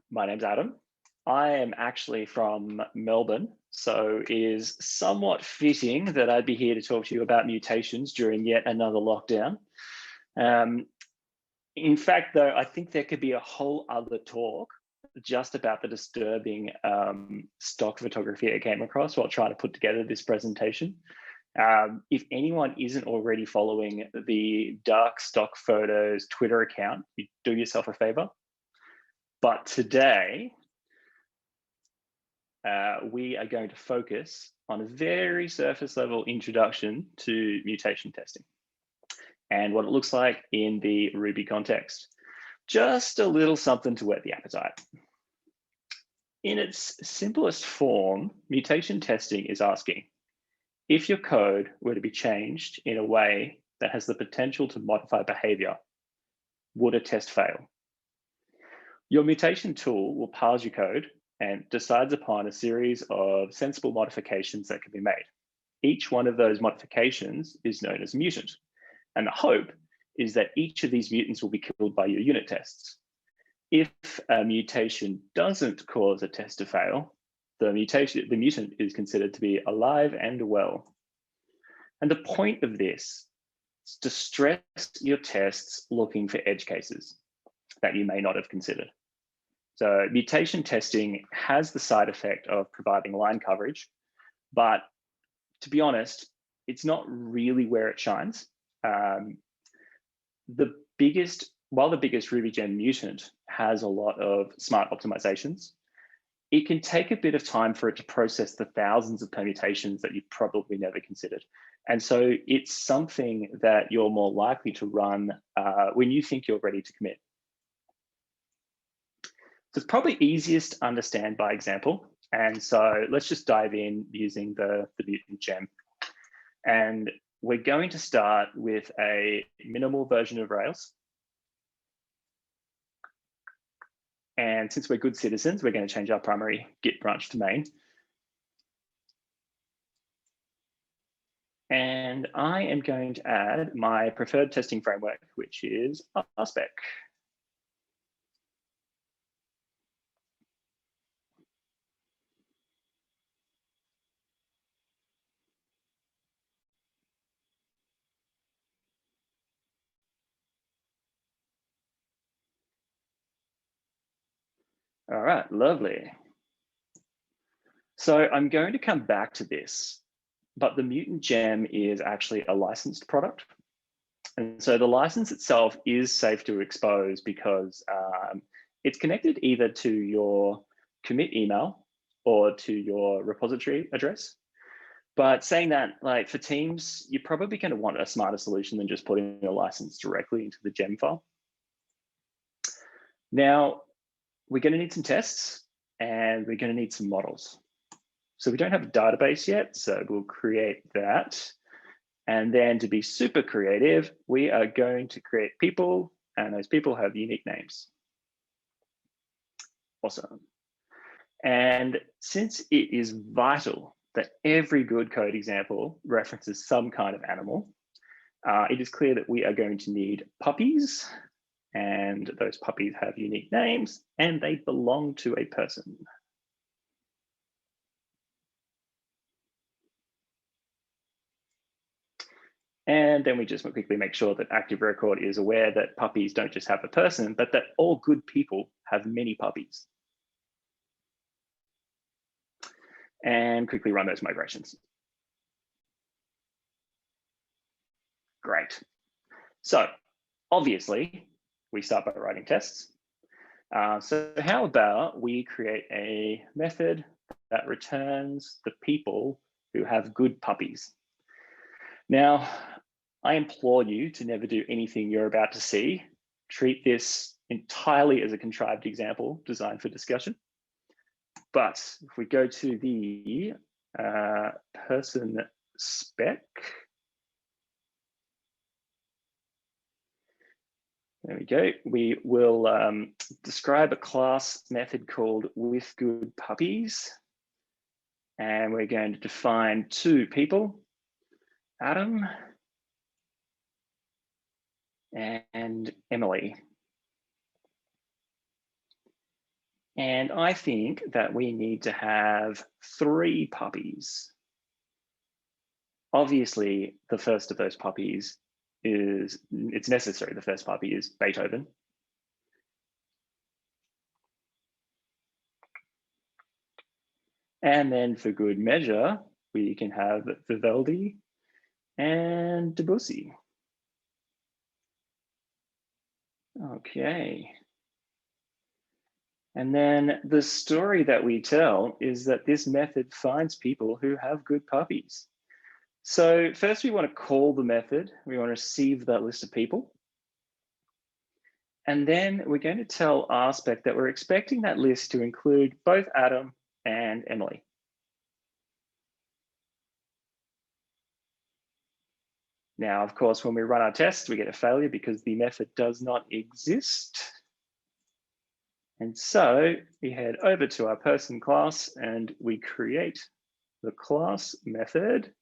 My name's Adam. I am actually from Melbourne, so it is somewhat fitting that I'd be here to talk to you about mutations during yet another lockdown. Um, in fact, though, I think there could be a whole other talk just about the disturbing stock photography I came across while trying to put together this presentation. If anyone isn't already following the Dark Stock Photos Twitter account, you do yourself a favor. But today, we are going to focus on a very surface level introduction to mutation testing and what it looks like in the Ruby context. Just a little something to whet the appetite. In its simplest form, mutation testing is asking, if your code were to be changed in a way that has the potential to modify behavior, would a test fail? Your mutation tool will parse your code and decides upon a series of sensible modifications that can be made. Each one of those modifications is known as a mutant. And the hope is that each of these mutants will be killed by your unit tests. If a mutation doesn't cause a test to fail, the mutant is considered to be alive and well. And the point of this is to stress your tests looking for edge cases that you may not have considered. So mutation testing has the side effect of providing line coverage, but to be honest, it's not really where it shines. While the biggest RubyGem mutant has a lot of smart optimizations, it can take a bit of time for it to process the thousands of permutations that you've probably never considered. And so it's something that you're more likely to run when you think you're ready to commit. So it's probably easiest to understand by example. And so let's just dive in using the mutant gem. And we're going to start with a minimal version of Rails. And since we're good citizens, we're going to change our primary Git branch to main. And I am going to add my preferred testing framework, which is RSpec. All right, lovely. So I'm going to come back to this, but the mutant gem is actually a licensed product. And so the license itself is safe to expose because it's connected either to your commit email or to your repository address. But saying that, like for teams, you're probably going to want a smarter solution than just putting a license directly into the gem file. Now, we're going to need some tests and we're going to need some models. So we don't have a database yet, so we'll create that. And then to be super creative, we are going to create people, and those people have unique names. Awesome. And since it is vital that every good code example references some kind of animal, it is clear that we are going to need puppies, and those puppies have unique names, and they belong to a person. And then we just quickly make sure that Active Record is aware that puppies don't just have a person, but that all good people have many puppies. And quickly run those migrations. Great. So obviously, we start by writing tests. So how about we create a method that returns the people who have good puppies? Now, I implore you to never do anything you're about to see. Treat this entirely as a contrived example designed for discussion. But if we go to the person spec, there we go. We will describe a class method called with good puppies. And we're going to define two people, Adam and Emily. And I think that we need to have 3 puppies. Obviously, the first of those puppies it's necessary. The first puppy is Beethoven. And then for good measure, we can have Vivaldi and Debussy. Okay. And then the story that we tell is that this method finds people who have good puppies. So first we want to call the method. We want to receive that list of people. And then we're going to tell Aspect that we're expecting that list to include both Adam and Emily. Now, of course, when we run our test, we get a failure because the method does not exist. And so we head over to our person class and we create the class method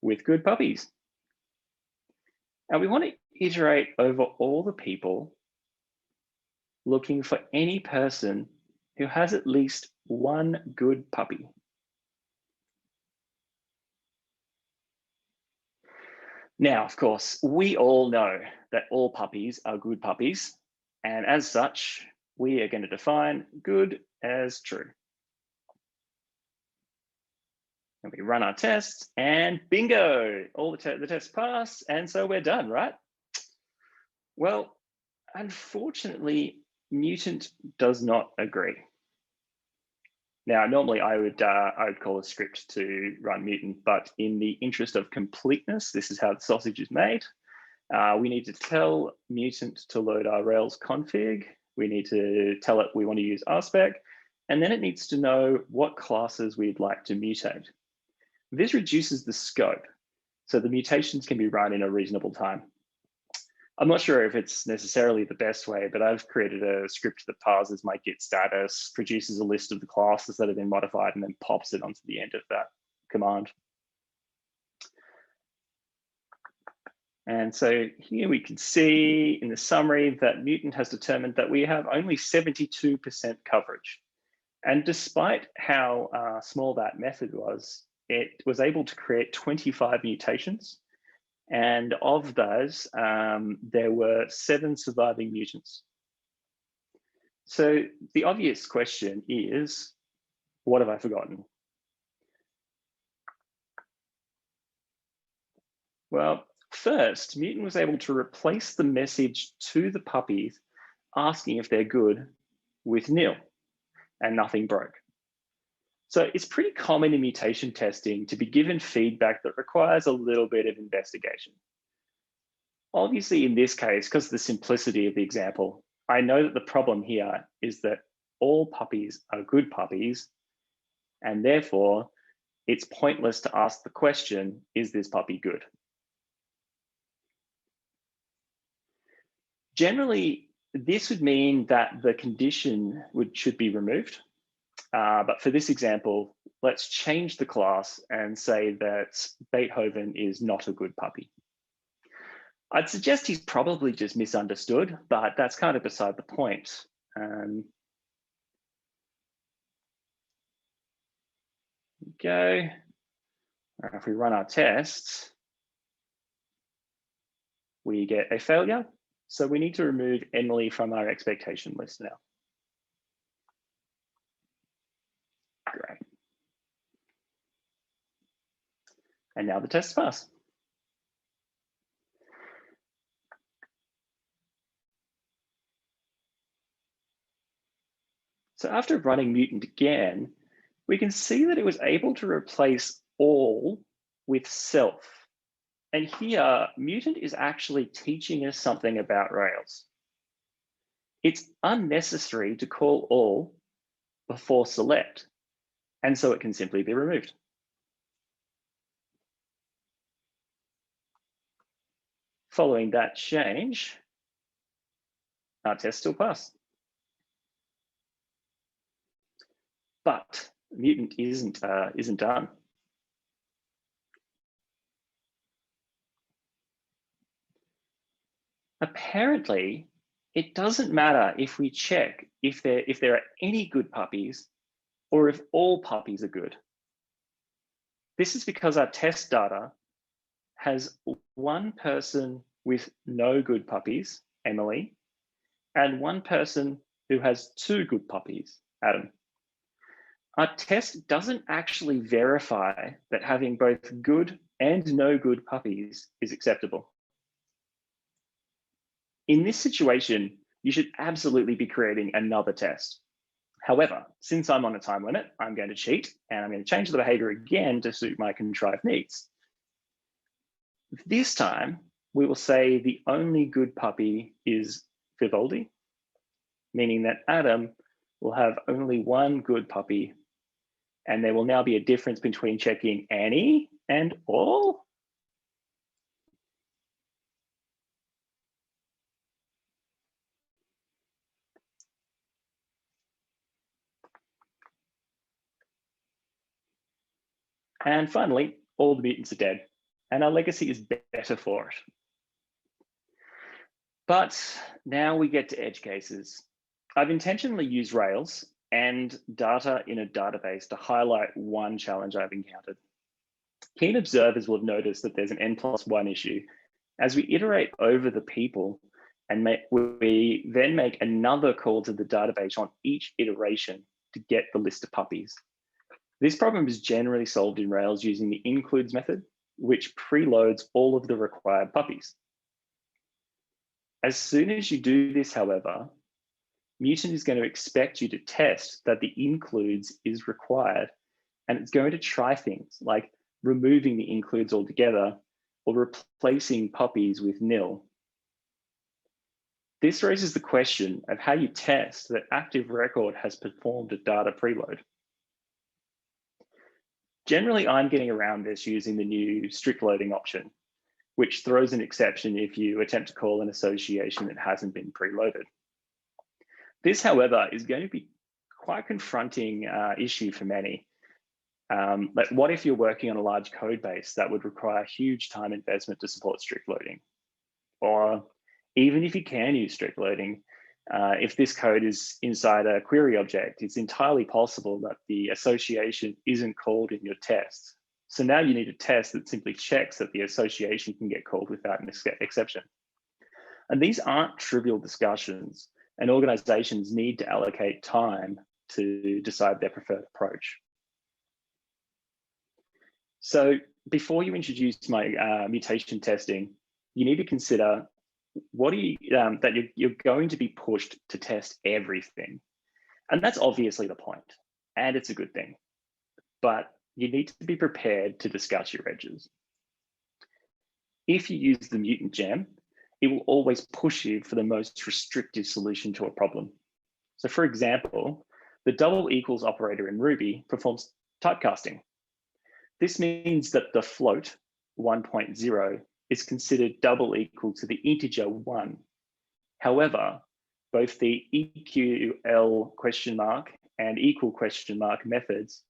with good puppies. And we want to iterate over all the people looking for any person who has at least one good puppy. Now, of course, we all know that all puppies are good puppies. And as such, we are going to define good as true. And we run our tests and bingo, all the tests pass. And so we're done, right? Well, unfortunately, Mutant does not agree. Now, normally I would call a script to run Mutant, but in the interest of completeness, this is how the sausage is made. We need to tell Mutant to load our Rails config. We need to tell it we want to use RSpec, and then it needs to know what classes we'd like to mutate. This reduces the scope, so the mutations can be run in a reasonable time. I'm not sure if it's necessarily the best way, but I've created a script that parses my git status, produces a list of the classes that have been modified, and then pops it onto the end of that command. And so here we can see in the summary that Mutant has determined that we have only 72% coverage. And despite how small that method was, it was able to create 25 mutations. And of those, there were 7 surviving mutants. So the obvious question is, what have I forgotten? Well, first, Mutant was able to replace the message to the puppies asking if they're good with nil, and nothing broke. So it's pretty common in mutation testing to be given feedback that requires a little bit of investigation. Obviously, in this case, because of the simplicity of the example, I know that the problem here is that all puppies are good puppies, and therefore it's pointless to ask the question, is this puppy good? Generally, this would mean that the condition should be removed. But for this example, let's change the class and say that Beethoven is not a good puppy. I'd suggest he's probably just misunderstood, but that's kind of beside the point. Go. If we run our tests, we get a failure. So we need to remove Emily from our expectation list now. Great. And now the tests pass. So after running Mutant again, we can see that it was able to replace all with self. And here, Mutant is actually teaching us something about Rails. It's unnecessary to call all before select, and so it can simply be removed. Following that change, our test still passed. But Mutant isn't done. Apparently, It doesn't matter if we check if there are any good puppies or if all puppies are good. This is because our test data has one person with no good puppies, Emily, and one person who has two good puppies, Adam. Our test doesn't actually verify that having both good and no good puppies is acceptable. In this situation, you should absolutely be creating another test. However, since I'm on a time limit, I'm going to cheat and I'm going to change the behavior again to suit my contrived needs. This time, we will say the only good puppy is Vivaldi, meaning that Adam will have only one good puppy, and there will now be a difference between checking any and all. And finally, all the mutants are dead, and our legacy is better for it. But now we get to edge cases. I've intentionally used Rails and data in a database to highlight one challenge I've encountered. Keen observers will have noticed that there's an n+1 issue. As we iterate over the people, and we then make another call to the database on each iteration to get the list of puppies. This problem is generally solved in Rails using the includes method, which preloads all of the required puppies. As soon as you do this, however, Mutant is going to expect you to test that the includes is required, and it's going to try things like removing the includes altogether or replacing puppies with nil. This raises the question of how you test that active record has performed a data preload. Generally, I'm getting around this using the new strict loading option, which throws an exception if you attempt to call an association that hasn't been preloaded. This, however, is going to be quite a confronting issue for many. Like, what if you're working on a large code base that would require huge time investment to support strict loading? Or even if you can use strict loading, if this code is inside a query object, it's entirely possible that the association isn't called in your test. So now you need a test that simply checks that the association can get called without an exception. And these aren't trivial discussions, and organizations need to allocate time to decide their preferred approach. So before you introduce my mutation testing, you need to consider that you're going to be pushed to test everything. And that's obviously the point, and it's a good thing. But you need to be prepared to discuss your edges. If you use the mutant gem, it will always push you for the most restrictive solution to a problem. So for example, the double equals operator in Ruby performs typecasting. This means that the float 1.0 is considered double equal to the integer 1. However, both the EQL question mark and equal question mark methods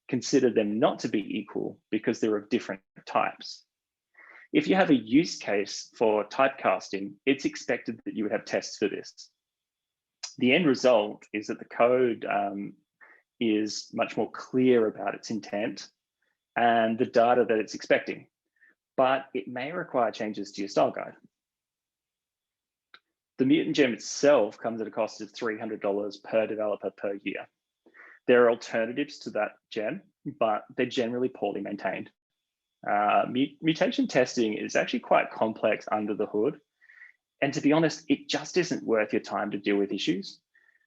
consider them not to be equal because they're of different types. If you have a use case for typecasting, it's expected that you would have tests for this. The end result is that the code is much more clear about its intent and the data that it's expecting, but it may require changes to your style guide. The mutant gem itself comes at a cost of $300 per developer per year. There are alternatives to that gem, but they're generally poorly maintained. Mutation testing is actually quite complex under the hood. And to be honest, it just isn't worth your time to deal with issues.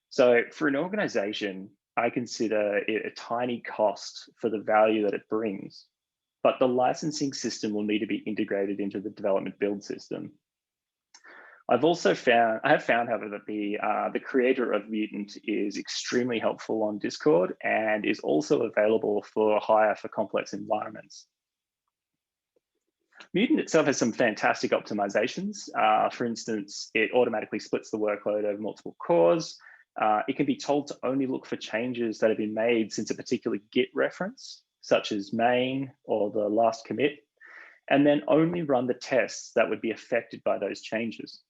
So for an organization, I consider it a tiny cost for the value that it brings, but the licensing system will need to be integrated into the development build system. I have found, however, that the creator of Mutant is extremely helpful on Discord and is also available for hire for complex environments. Mutant itself has some fantastic optimizations. For instance, it automatically splits the workload over multiple cores. It can be told to only look for changes that have been made since a particular Git reference, such as main or the last commit, and then only run the tests that would be affected by those changes.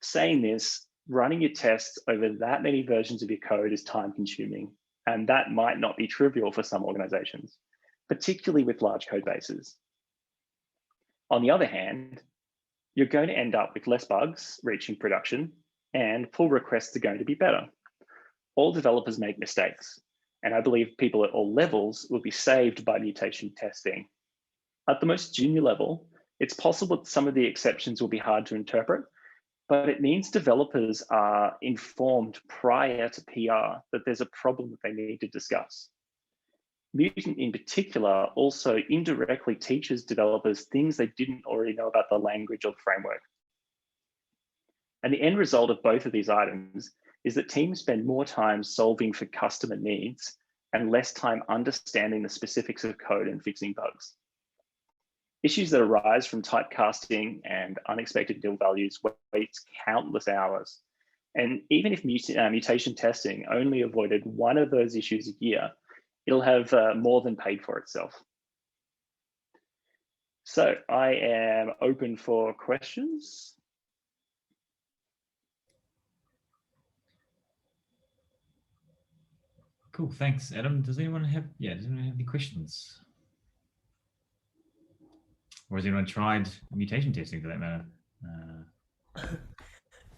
Saying this, running your tests over that many versions of your code is time consuming, and that might not be trivial for some organizations, particularly with large code bases. On the other hand, you're going to end up with less bugs reaching production, and pull requests are going to be better. All developers make mistakes, and I believe people at all levels will be saved by mutation testing. At the most junior level, it's possible that some of the exceptions will be hard to interpret, but it means developers are informed prior to PR that there's a problem that they need to discuss. Mutant in particular also indirectly teaches developers things they didn't already know about the language or the framework. And the end result of both of these items is that teams spend more time solving for customer needs and less time understanding the specifics of code and fixing bugs. Issues that arise from typecasting and unexpected nil values waste countless hours. And even if mutation testing only avoided one of those issues a year, it'll have more than paid for itself. So I am open for questions. Cool, thanks, Adam. Does anyone have any questions? Or has anyone tried mutation testing for that matter?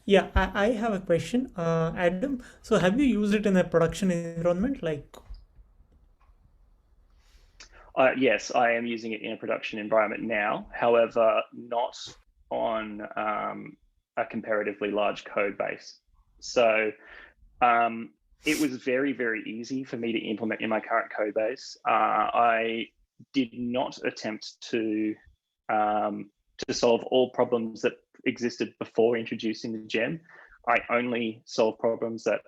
Yeah, I have a question, Adam. So have you used it in a production environment? Yes, I am using it in a production environment now. However, not on a comparatively large code base. So it was very, very easy for me to implement in my current code base. I did not attempt to solve all problems that existed before introducing the gem. I only solve problems that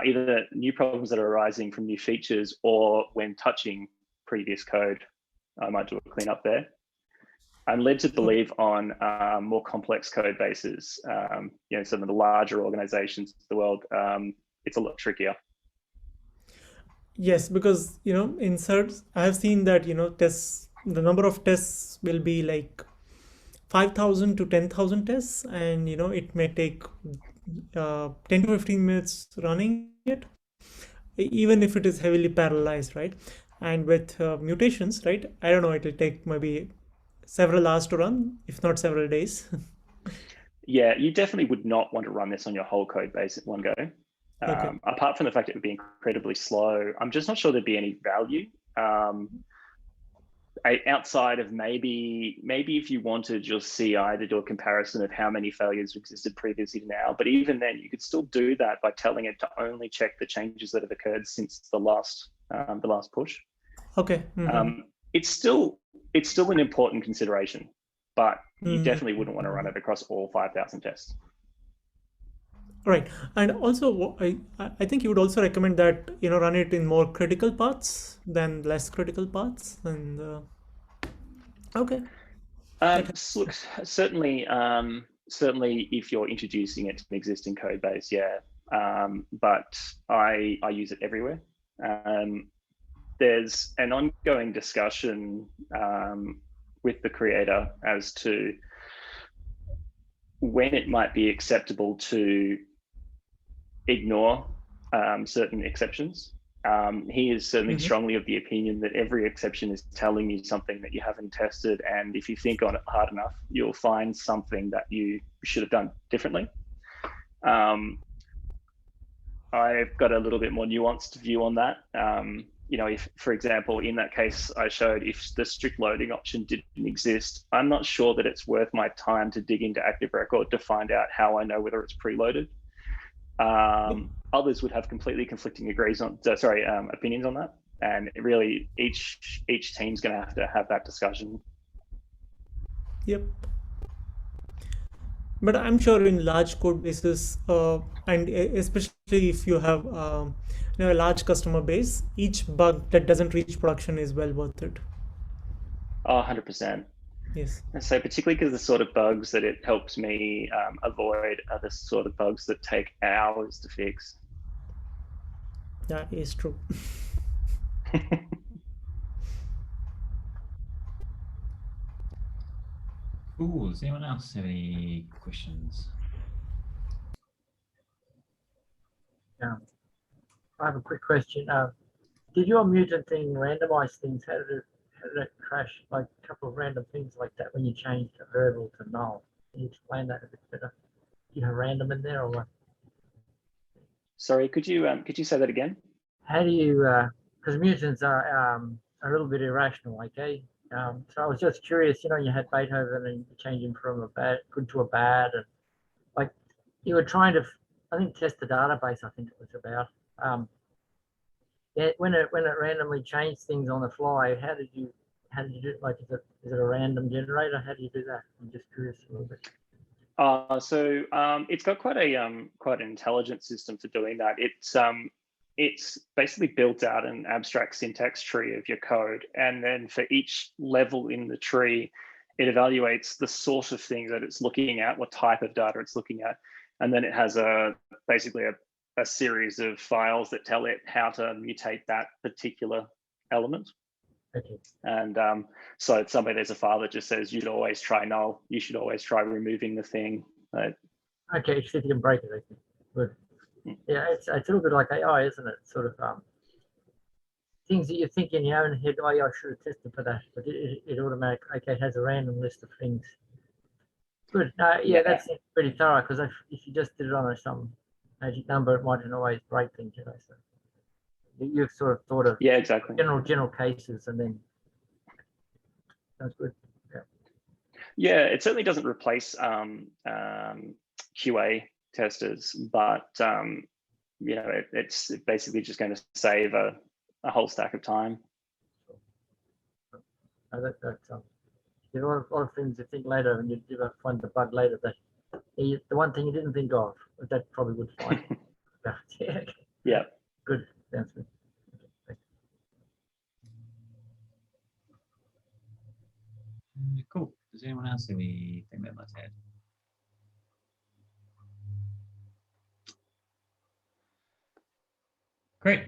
either new problems that are arising from new features or when touching previous code. I might do a cleanup there. I'm led to believe on more complex code bases, some of the larger organizations of the world, it's a lot trickier. Yes, because in certs, I have seen that tests, the number of tests will be like 5,000 to 10,000 tests, and it may take 10 to 15 minutes running it, even if it is heavily parallelized, right? And with mutations, right, I don't know, it will take maybe several hours to run, if not several days. Yeah, you definitely would not want to run this on your whole code base at one go. Okay. Apart from the fact it would be incredibly slow, I'm just not sure there'd be any value. Outside of maybe if you wanted your CI to do a comparison of how many failures existed previously to now, but even then you could still do that by telling it to only check the changes that have occurred since the last push. Okay. It's still an important consideration, but you definitely wouldn't want to run it across all 5,000 tests. Right, and also I think you would also recommend that run it in more critical paths than less critical paths, and okay. Look, certainly if you're introducing it to an existing code base, yeah. But I use it everywhere. There's an ongoing discussion with the creator as to when it might be acceptable to ignore certain exceptions. He is certainly strongly of the opinion that every exception is telling you something that you haven't tested, and if you think on it hard enough, you'll find something that you should have done differently. I've got a little bit more nuanced view on that. If, for example, in that case I showed if the strict loading option didn't exist, I'm not sure that it's worth my time to dig into Active Record to find out how I know whether it's preloaded. Others would have completely conflicting opinions on that, and really each team's going to have that discussion. Yep. But I'm sure in large code bases, and especially if you have a large customer base, each bug that doesn't reach production is well worth it. 100%. Yes. So particularly because the sort of bugs that it helps me avoid are the sort of bugs that take hours to fix. That is true. Cool. Does anyone else have any questions? I have a quick question. Did your mutant thing randomize things? How did it crash? Like a couple of random things like that when you changed a variable to null? Can you explain that a bit better? Do you have random in there or what? Sorry, could you say that again? How do you? Because mutants are a little bit irrational. Okay. So I was just curious. You know, you had Beethoven and you changed him from a bad good to a bad, and like you were trying to, I think, test the database. I think it was about. Yeah, when it randomly changed things on the fly, how did you do it? Like, is it a random generator? How do you do that? I'm just curious a little bit. So it's got quite an intelligent system for doing that. It's basically built out an abstract syntax tree of your code, and then for each level in the tree, it evaluates the sort of thing that it's looking at, what type of data it's looking at, and then it has basically a series of files that tell it how to mutate that particular element. Okay. And so at somebody, there's a file that just says you should always try null. You should always try removing the thing. Okay, so you can break it. Okay. Good. Yeah, it's a little bit like AI, isn't it? Sort of things that you think in your own head. Oh, yeah, I should have tested for that, but it automatically it has a random list of things. Good. Yeah, that's pretty thorough, because if you just did it on some magic number, it mightn't always break things, you know. So you've sort of thought of exactly general cases, and then that's good. Yeah, it certainly doesn't replace QA testers, but you know, it's basically just going to save a whole stack of time. That's a lot of things you think later, and you find the bug later that the one thing you didn't think of, but that probably would find. Yeah. Yeah. Good. Sounds good. Cool. Does anyone else have anything they'd like to add? Great.